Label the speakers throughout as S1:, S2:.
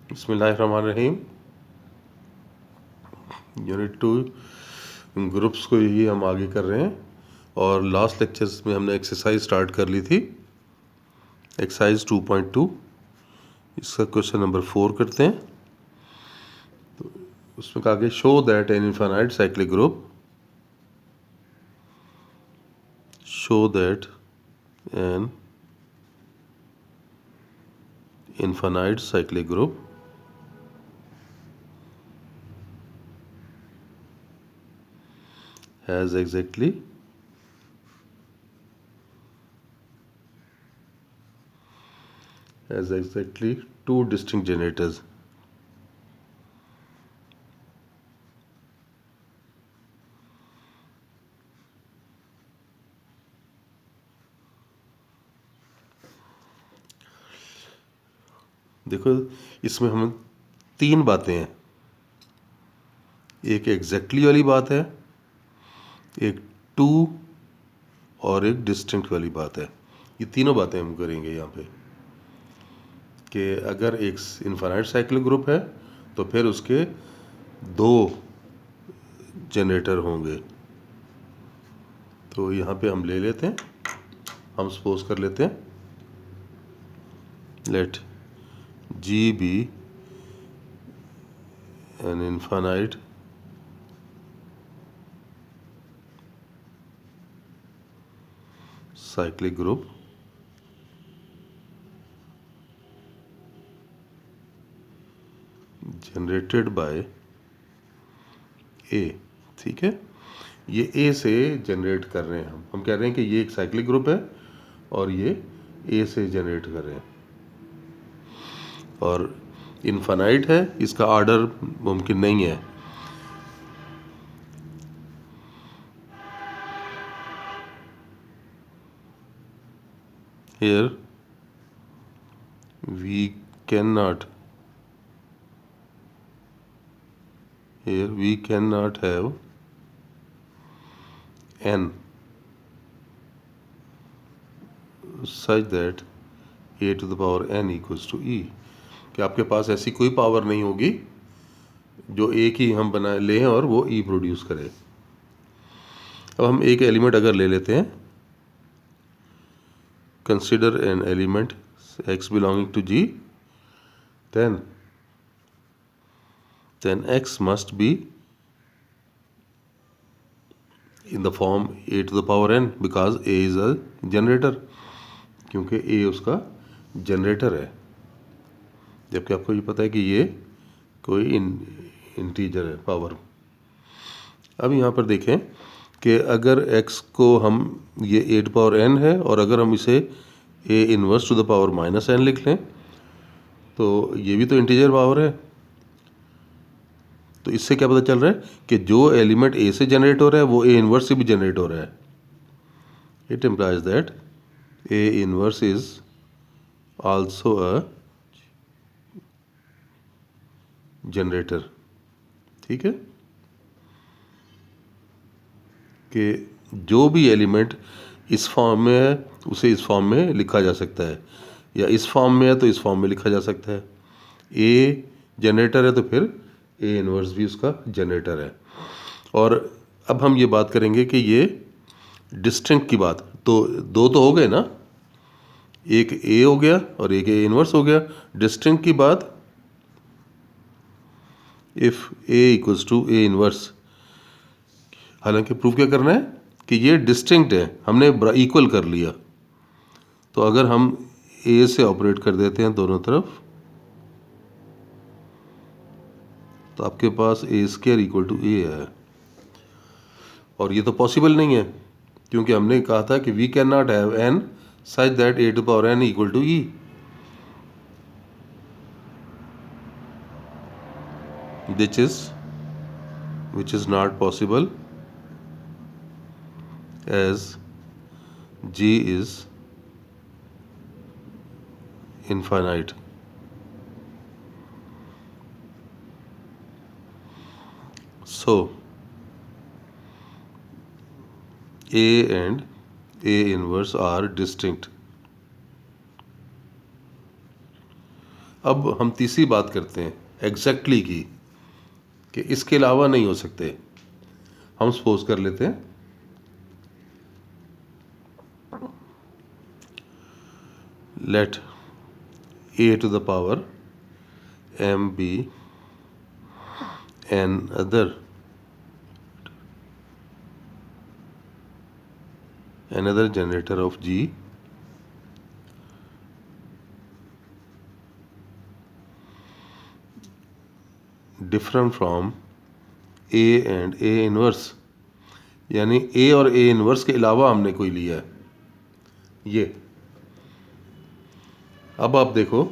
S1: बिस्मिल्लाहिर्रहमानिर्रहीम। Unit 2 groups को ही हम आगे कर रहे हैं और लास्ट लेक्चर्स में हमने एक्सरसाइज स्टार्ट कर ली थी, एक्सरसाइज 2.2। इसका क्वेश्चन नंबर 4 करते हैं। तो उसमें कहा कि show that an infinite cyclic group has exactly two distinct generators. देखो, इसमें हम 3 बातें हैं। एक एग्जैक्टली वाली बात है, एक टू और एक डिस्टिंक्ट वाली बात है। ये तीनों बातें हम करेंगे यहाँ पे कि अगर एक इनफाइनाइट साइक्लिक ग्रुप है तो फिर उसके 2 जनरेटर होंगे। तो यहाँ पे हम ले लेते हैं, हम सपोज कर लेते हैं let G be an infinite cyclic group generated by A। ठीक है, ये A से जनरेट कर रहे हैं। हम कह रहे हैं कि ये एक साइक्लिक ग्रुप है और ये A से जनरेट कर रहे हैं और इनफाइनाइट है, इसका ऑर्डर मुमकिन नहीं है। Here we cannot have n such that a to the power n equals to e, कि आपके पास ऐसी कोई पावर नहीं होगी जो एक ही हम बना लें और वो e प्रोड्यूस करे। अब हम एक एलिमेंट अगर ले लेते हैं, consider an element x belonging to G, then x must be in the form a to the power n because a is a generator, क्योंकि a उसका जनरेटर है, जबकि आपको ये पता है कि ये कोई इंटीजर है, पावर। अब यहाँ पर देखें कि अगर x को हम ये a to power n है और अगर हम इसे a inverse two the power minus n लिख लें तो ये भी तो इंटीजर पावर है। तो इससे क्या पता चल रहा है कि जो एलिमेंट a से जनरेट हो रहा है वो a इनवर्स से भी जनरेट हो रहा है। It implies that a inverse is also a generator. ठीक है, कि जो भी एलिमेंट इस फॉर्म में है उसे इस फॉर्म में लिखा जा सकता है, या इस फॉर्म में है तो इस फॉर्म में लिखा जा सकता है। ए जनरेटर है तो फिर ए इनवर्स भी उसका जनरेटर है। और अब हम ये बात करेंगे कि ये डिस्टिंक्ट की बात, तो 2 तो हो गए ना, एक ए हो गया और एक ए इनवर्स हो गया। डिस्टिंक्ट की बात, if a equals to a inverse, हालांकि प्रूफ क्या करना है कि ये डिस्टिंक्ट है, हमने इक्वल कर लिया। तो अगर हम ए से ऑपरेट कर देते हैं दोनों तरफ तो आपके पास ए स्क्वायर इक्वल टू ए है, और ये तो पॉसिबल नहीं है क्योंकि हमने कहा था कि we can not have n such that a to power n equal to e. which is not possible as G is infinite. So A and A inverse are distinct. अब हम तीसरी बात करते हैं एग्जैक्टली की, कि इसके अलावा नहीं हो सकते। हम सपोज कर लेते हैं late a to the power m be another generator of G different from A and A inverse, यानी A और A इनवर्स के अलावा हमने कोई लिया है ये। अब आप देखो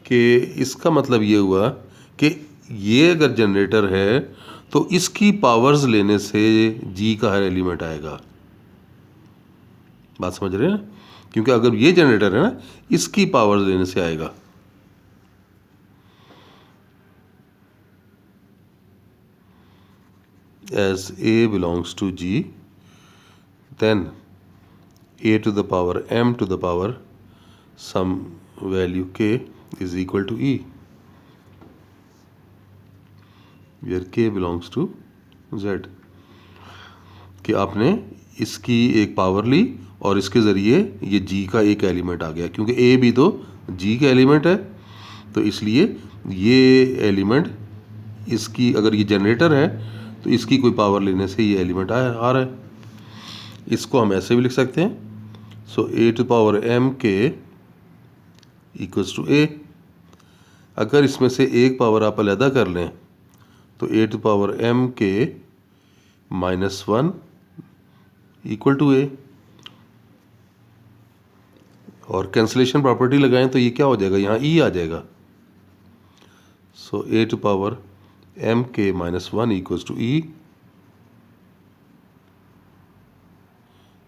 S1: कि इसका मतलब ये हुआ कि ये अगर जनरेटर है तो इसकी पावर्स लेने से जी का हर एलिमेंट आएगा। बात समझ रहे हैं ना? क्योंकि अगर ये जनरेटर है ना, इसकी पावर्स लेने से आएगा। As A belongs to G, then A to the power m to the power some value k is equal to E, where k belongs to Z। कि आपने इसकी एक पावर ली और इसके ज़रिए ये G का एक एलिमेंट आ गया, क्योंकि A भी तो G का एलिमेंट है, तो इसलिए ये एलिमेंट इसकी, अगर ये जनरेटर है तो इसकी कोई पावर लेने से ये एलिमेंट आ रहा है। इसको हम ऐसे भी लिख सकते हैं, so A to power m k equals to A। अगर इसमें से एक पावर आप अलहदा कर लें तो A to power m k -1 equal to A, और कैंसलेशन प्रॉपर्टी लगाएं तो ये क्या हो जाएगा, यहाँ E आ जाएगा। So A to power m k -1 equals to E।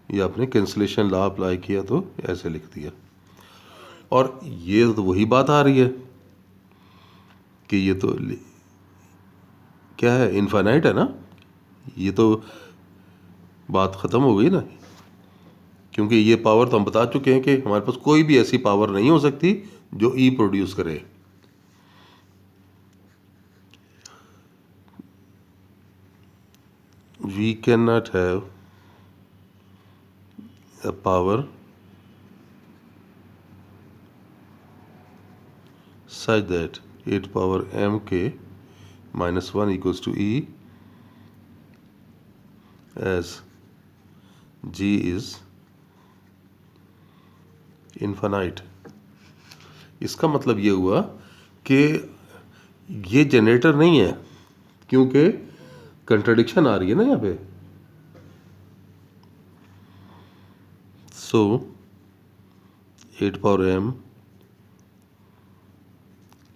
S1: ये आपने कैंसलेशन लॉ अप्लाई किया तो ऐसे लिख दिया। और ये तो वही बात आ रही है कि ये तो क्या है, इनफाइनाइट है ना। ये तो बात ख़त्म हो गई ना, क्योंकि ये पावर तो हम बता चुके हैं कि हमारे पास कोई भी ऐसी पावर नहीं हो सकती जो ई प्रोड्यूस करे। We can not have a power such that 8 power mk -1 equals to E as G is infinite। इसका मतलब ये हुआ कि ये जनरेटर नहीं है, क्योंकि कंट्राडिक्शन आ रही है ना यहाँ पे। So 8 power m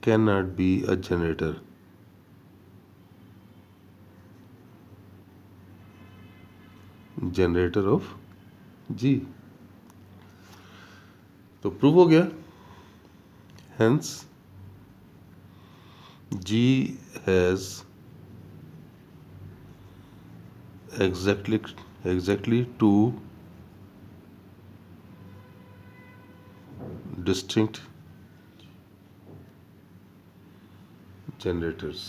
S1: cannot be a generator। Generator off G। तो प्रूव हो गया। Hence G has exactly two distinct generators,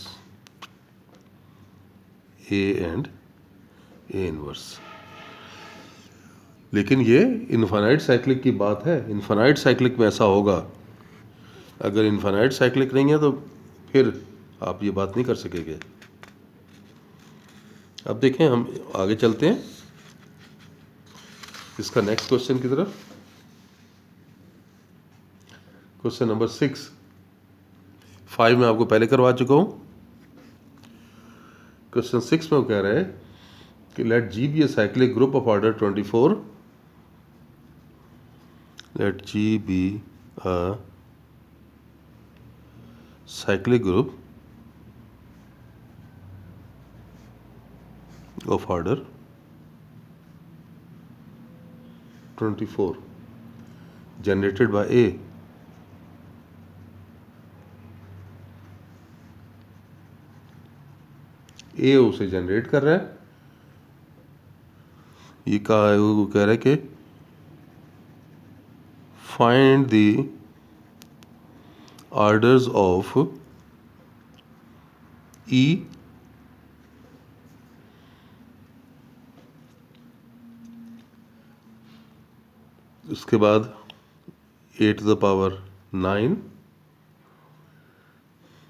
S1: A and A inverse. लेकिन ये इनफाइनाइट साइक्लिक की बात है। इनफाइनाइट साइक्लिक में ऐसा होगा, अगर इनफाइनाइट साइक्लिक नहीं है तो फिर आप ये बात नहीं कर सकेंगे। अब देखें, हम आगे चलते हैं इसका नेक्स्ट क्वेश्चन की तरफ। क्वेश्चन नंबर 6, 5 में आपको पहले करवा चुका हूं। क्वेश्चन 6 में वो कह रहे हैं कि let G be a cyclic group of order 24। Let G be a cyclic group of order 24 generated by A। A उसे जनरेट कर रहा है। ये कहा है, वो कह रहा है कि फाइंड द ऑर्डर्स ऑफ ई उसके बाद ए टू द पावर 9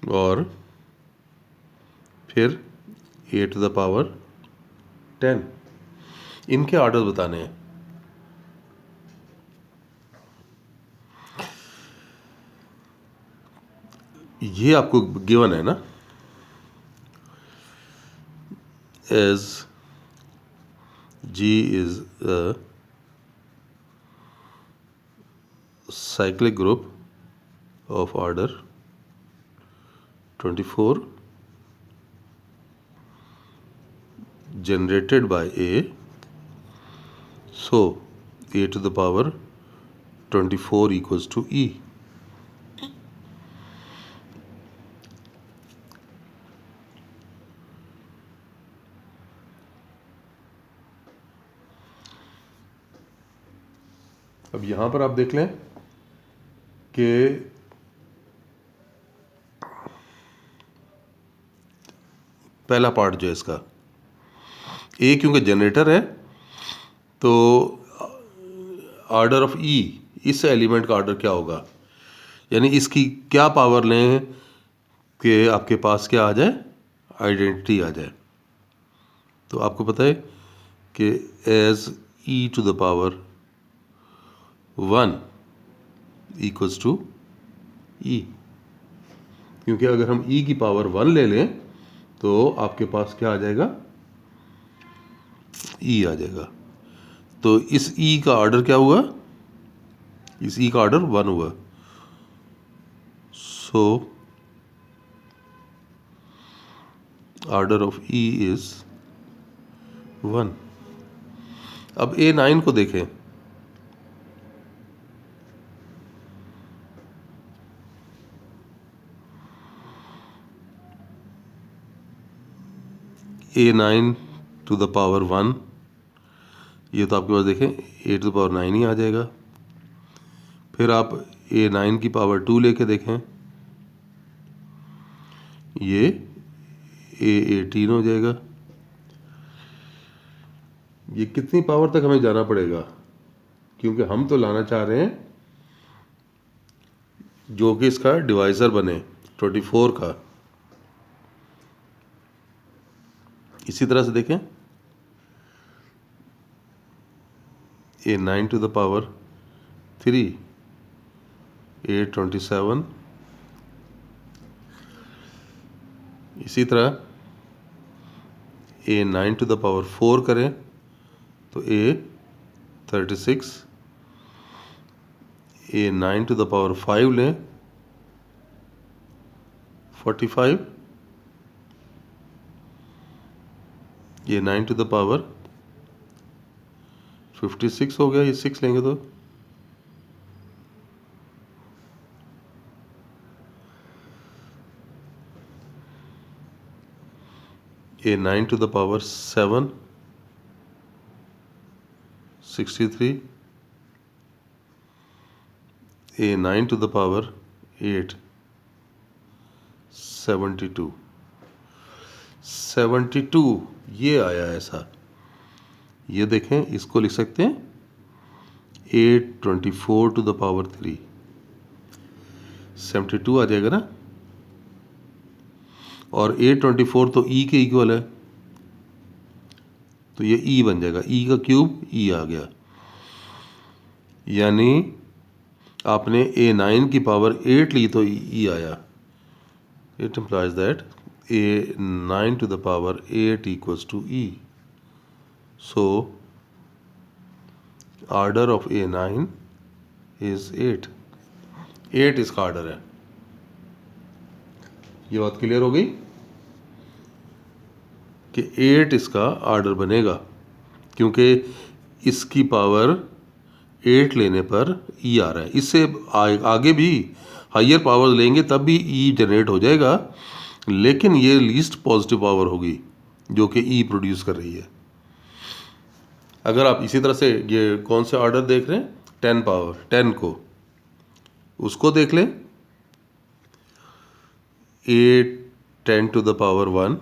S1: और फिर ए टू द पावर 10, इनके ऑर्डर बताने हैं। ये आपको गिवन है ना, as G is a cyclic group of order 24 generated by A, so A to the power 24 equals to E. अब यहाँ पर आप देख लें कि पहला पार्ट जो है इसका, ए क्योंकि जनरेटर है तो ऑर्डर ऑफ ई, इस एलिमेंट का ऑर्डर क्या होगा, यानी इसकी क्या पावर लें कि आपके पास क्या आ जाए, आइडेंटिटी आ जाए। तो आपको पता है कि as e to the power 1 equals to e, क्योंकि अगर हम ई की पावर 1 ले लें तो आपके पास क्या आ जाएगा, ई आ जाएगा। तो इस ई का ऑर्डर क्या हुआ, इस ई का ऑर्डर 1 हुआ। सो ऑर्डर ऑफ ई इज 1। अब A9 को देखें, A9 टू द पावर 1, ये तो आपके पास देखें A टू द पावर 9 ही आ जाएगा। फिर आप A9 की पावर 2 लेके देखें, ये A18 हो जाएगा। ये कितनी पावर तक हमें जाना पड़ेगा, क्योंकि हम तो लाना चाह रहे हैं जो कि इसका डिवाइजर बने 24 का। इसी तरह से देखें A9 to the power 3, A27, इसी तरह A9 टू द पावर 4 करें तो A36, A9 to the power 5 लें 45, A9 टू द पावर 56 हो गया, ये 6 लेंगे तो A9 to the power 7 63, A9 to the power 8 72, 72 ये आया ऐसा। ये देखें, इसको लिख सकते हैं A24 टू द पावर 3, 72 आ जाएगा ना। और A24 तो E के इक्वल है, तो ये E बन जाएगा, E का क्यूब E आ गया। यानी आपने A9 की पावर 8 ली तो E आया। It implies that A9 to the power 8 equals to E। So order of A9 is 8। 8 इसका ऑर्डर है। ये बात क्लियर हो गई कि 8 इसका ऑर्डर बनेगा, क्योंकि इसकी पावर 8 लेने पर E आ रहा है। इससे आगे भी हायर पावर लेंगे तब भी E जनरेट हो जाएगा, लेकिन ये लीस्ट पॉजिटिव पावर होगी जो कि E प्रोड्यूस कर रही है। अगर आप इसी तरह से ये कौन से ऑर्डर देख रहे हैं, 10 पावर 10 को, उसको देख लें ए 10 टू द पावर 1,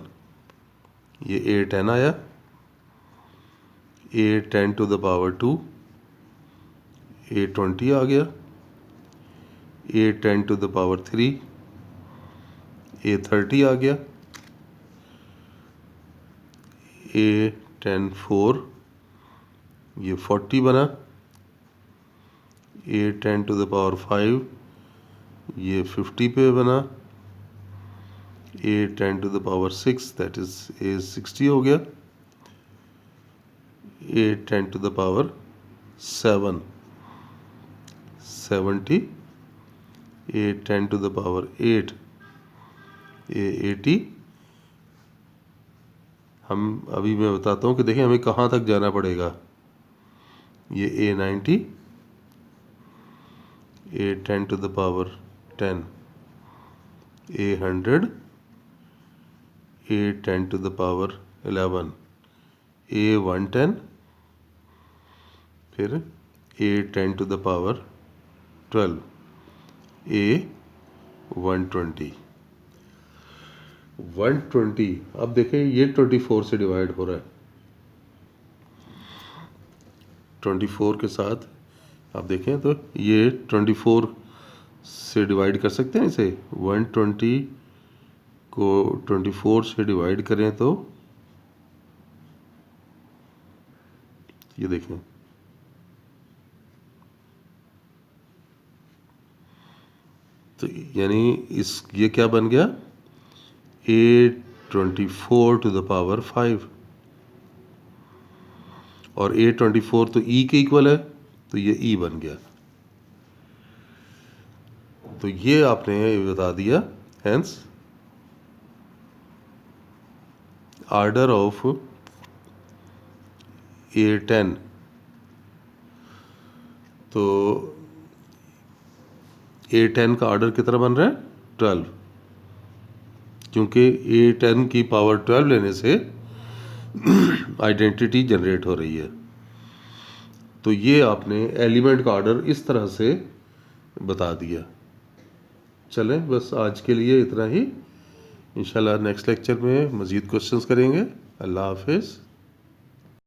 S1: ये ए 10 आया, ए 10 टू द पावर 2, ए 20 आ गया, ए 10 टू द पावर 3, ए 30 आ गया, ए 10 4, ये 40 बना, ए 10 टू द पावर 5, ये 50 पे बना, A 10 to the power 6 that is A 60 हो गया, A 10 to the power 7 70, A 10 to the power 8 A 80। हम अभी मैं बताता हूँ कि देखें हमें कहाँ तक जाना पड़ेगा। ये A 90, A 10 to the power 10, A 100, A 10 to the power 11, A 110, फिर A 10 to the power 12, A 120। 120 अब देखें ये 24 से डिवाइड हो रहा है, 24 के साथ आप देखें तो ये 24 से डिवाइड कर सकते हैं इसे। 120 को 24 से डिवाइड करें तो ये देखें, तो यानी इस ये क्या बन गया, ए 24 टू द पावर 5, और ए 24 तो ई के इक्वल है, तो ये ई बन गया। तो ये आपने बता दिया, हेंस ऑर्डर ऑफ ए 10। तो ए 10 का ऑर्डर कितना बन रहा है, 12, क्योंकि ए 10 की पावर 12 लेने से आइडेंटिटी जनरेट हो रही है। तो ये आपने एलिमेंट का ऑर्डर इस तरह से बता दिया। चलें बस आज के लिए इतना ही, इंशाल्लाह नेक्स्ट लेक्चर में मज़ीद क्वेश्चंस करेंगे। अल्लाह हाफिज़।